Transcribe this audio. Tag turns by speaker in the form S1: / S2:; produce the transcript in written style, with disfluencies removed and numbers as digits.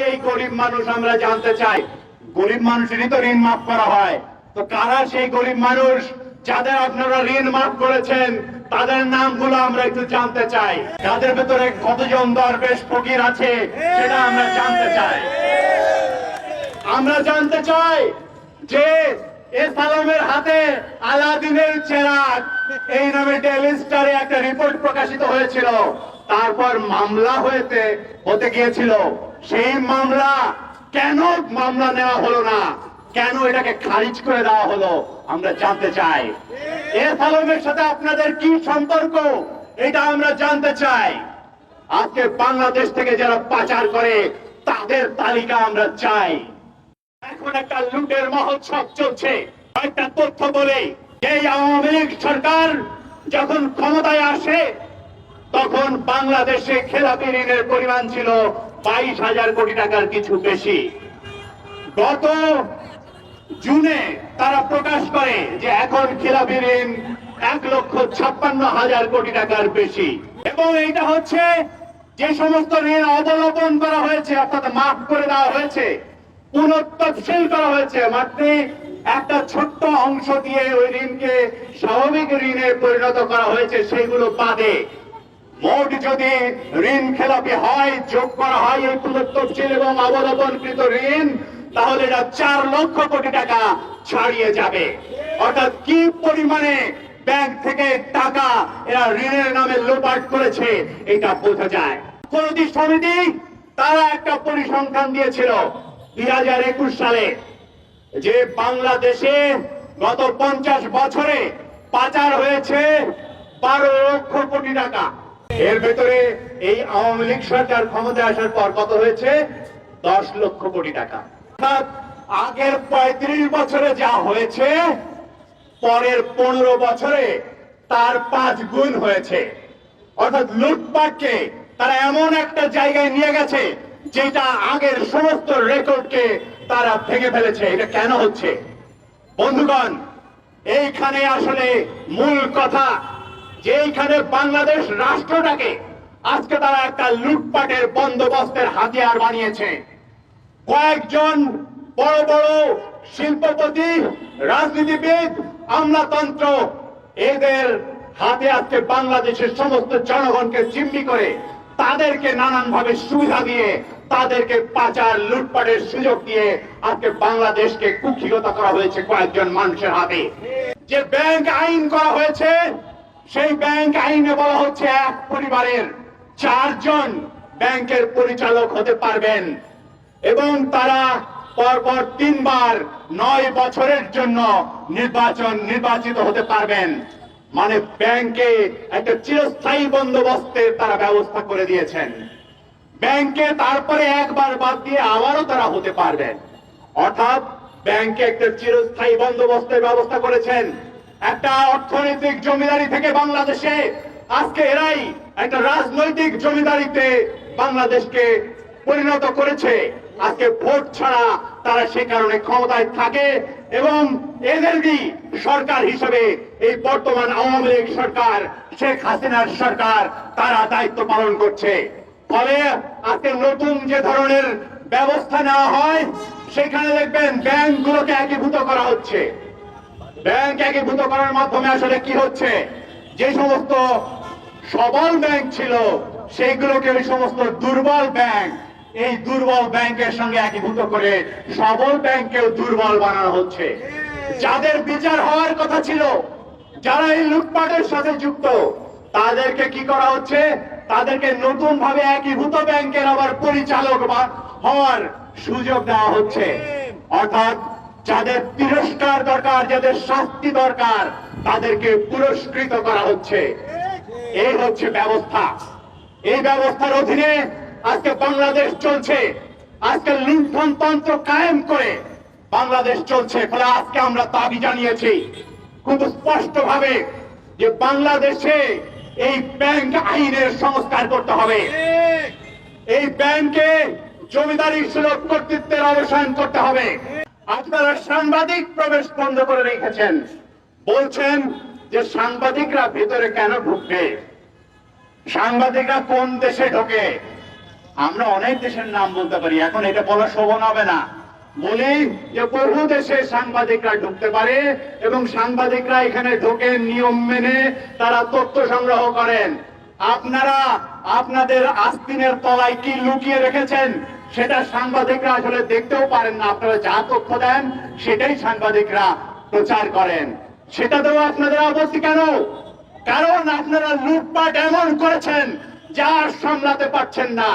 S1: এই গরিব মানুষ আমরা জানতে চাই। গরিব মানুষেরই তো ঋণ মাফ করা হয়, তো কারা সেই গরিব মানুষ যাদের আপনারা ঋণ মাফ করেছেন তাদের নামগুলো আমরা একটু জানতে চাই। যাদের ভেতরে কতজন দরবেশ ফকির আছে সেটা আমরা জানতে চাই। আমরা জানতে চাই যে সালামের হাতে আলাদিনের চেরাগ এই নামে ডেইলি স্টারে একটা রিপোর্ট প্রকাশিত হয়েছিল, তারপর মামলা হতে গিয়েছিল। সেই মামলা কেন মামলা নেওয়া হলো না, কেন এটাকে খারিজ করে দেওয়া হলো আমরা জানতে চাই। সালামের সাথে আপনাদের কি সম্পর্ক এটা আমরা জানতে চাই। আজকে বাংলাদেশ থেকে যারা পাচার করে তাদের তালিকা আমরা চাই। এখন একটা লুটের মহোৎসব চলছে। একটা তথ্য বলে, এই আওয়ামী লীগ সরকার যখন ক্ষমতায় আসে তখন বাংলাদেশে খেলাপি ঋণের পরিমাণ ছিল 22,000 কোটি টাকার কিছু বেশি। গত জুনে তারা প্রকাশ করে যে এখন খেলাপি ঋণ 1,56,000 কোটি টাকার বেশি। এবং এইটা হচ্ছে যে সমস্ত ঋণ অবলম্বন করা হয়েছে অর্থাৎ মাফ করে দেওয়া হয়েছে, পুনঃতফসিল করা হয়েছে, মাত্র একটা ছোট্ট অংশ দিয়ে ওই ঋণকে স্বাভাবিক ঋণে পরিণত করা হয়েছে, সেইগুলো বাদে মোট যদি ঋণ খেলাপি হয়, যোগ করা হয় এই পুনঃতফসিল এবং অবলম্বনকৃত ঋণ, তাহলে এটা 4 লক্ষ কোটি টাকা ছাড়িয়ে যাবে। অর্থাৎ কি পরিমাণে ব্যাংক থেকে টাকা এরা ঋণের নামে লোপাট করেছে এটা বোঝা যায়। অর্থনৈতিক সমিতি তারা একটা পরিসংখ্যান দিয়েছিল 2021 সালে যে বাংলাদেশে গত 50 বছরে পাচার হয়েছে 12 লক্ষ কোটি টাকা। এর ভেতরে এই আওয়ামী লীগ সরকার ক্ষমতায় আসার পর কত হয়েছে? 10 লক্ষ কোটি টাকা। অর্থাৎ আগের 35 বছরে যা হয়েছে পরের 15 বছরে তার 5 গুণ হয়েছে। অর্থাৎ লুটপাটকে তারা এমন একটা জায়গায় নিয়ে গেছে যেটা আগের সমস্ত রেকর্ডকে তারা ভেঙে ফেলেছে। এটা কেন হচ্ছে বন্ধুগণ? এইখানে আসলে মূল কথা যে এইখানে বাংলাদেশ রাষ্ট্রটাকে আজকে তারা একটা লুটপাটের বন্দোবস্তের হাতিয়ার বানিয়েছে। কয়েকজন বড় বড় শিল্পপতি, রাজনীতিবিদ, আমলাতন্ত্র এদের হাতে আজকে বাংলাদেশের সমস্ত জনগণকে জিম্মি করে তাদেরকে নানান ভাবে সুবিধা দিয়ে তাদেরকে পাচার লুটপাটের সুযোগ দিয়ে আজকে বাংলাদেশকে কুক্ষিগত করা হয়েছে কয়েকজন মানুষের হাতে। যে ব্যাংক আইন করা হয়েছে সেই ব্যাংক আইনে বলা হচ্ছে এক পরিবারের 4 জন ব্যাংকের পরিচালক হতে পারবেন এবং তারা পরপর 3 বার 9 বছরের জন্য নির্বাচিত হতে পারবেন। মানে ব্যাংকে একটা চিরস্থায়ী বন্দোবস্তের তারা ব্যবস্থা করে দিয়েছেন। ব্যাংকে তারপরে একবার বাদ দিয়ে আবারও তারা হতে পারবেন। অর্থাৎ ব্যাংকে একটা চিরস্থায়ী বন্দোবস্তের ব্যবস্থা করেছেন। একটা অর্থনৈতিক জমিদারি থেকে বাংলাদেশে আজকে এরাই একটা রাজনৈতিক জমিদারিতে বাংলাদেশকে পরিণত করেছে। আজকে ভোট ছাড়া তারা সে কারণে ক্ষমতায় থাকে এবং এদেরই সরকার হিসেবে এই বর্তমান আওয়ামী লীগ সরকার, শেখ হাসিনার সরকার তারা দায়িত্ব পালন করছে। ফলে আজকে নতুন যে ধরনের ব্যবস্থা নেওয়া হয় সেখানে দেখবেন ব্যাংকগুলোকে একীভূত করা হচ্ছে। ব্যাংক একীভূত করার মাধ্যমে আসলে কি হচ্ছে, যে সমস্ত সবল ব্যাংক ছিল সেইগুলোকে ওই সমস্ত দুর্বল ব্যাংক, এই দুর্বল ব্যাংকের সঙ্গে একীভূত করে সবল ব্যাংককেও দুর্বল বানানো হচ্ছে। যাদের বিচার হওয়ার কথা ছিল, যারা এই লুটপাটের সাথে যুক্ত, তাদেরকে কি করা হচ্ছে, তাদেরকে নতুন ভাবে একীভূত ব্যাংকের আবার পরিচালক হওয়ার সুযোগ দেওয়া হচ্ছে। অর্থাৎ যাদের তিরস্কার দরকার, যাদের শাস্তি দরকার, তাদেরকে পুরস্কৃত করা হচ্ছে। এই হচ্ছে ব্যবস্থা। এই ব্যবস্থার অধীনে আজকে বাংলাদেশ চলছে। আজকে লুণ্ঠনতন্ত্র কায়েম করে বাংলাদেশ চলছে। ফলে আজকে আমরা দাবি জানিয়েছি খুব স্পষ্ট ভাবে যে বাংলাদেশে এই ব্যাংক আইনের সংস্কার করতে হবে। এই ব্যাংকে জমিদারি সুলভ কর্তৃত্বের অবসান করতে হবে। আপনারা সাংবাদিক প্রবেশ বন্ধ করে রেখেছেন, বলছেন যে সাংবাদিকরা ভেতরে কেন ঢুকবে, সাংবাদিকরা কোন দেশে ঢোকে? আমরা অনেক দেশের নাম বলতে পারি, এখন এটা বলা শোভন হবে না। বলি যে বহু দেশে সাংবাদিকরা ঢুকতে পারে এবং সাংবাদিকরা এখানে ঢোকেন নিয়ম মেনে, তারা তথ্য সংগ্রহ করেন। আপনারা আপনাদের আস্তিনের তলায় কি লুকিয়ে রেখেছেন সেটা সাংবাদিকরা আসলে দেখতেও পারেন না। আপনারা যা তথ্য দেন সেটাই সাংবাদিকরা প্রচার করেন। সেটাতেও আপনাদের আপত্তি কেন? কারণ আপনারা লুটপাট এমন করেছেন যা আর সামলাতে পারছেন না।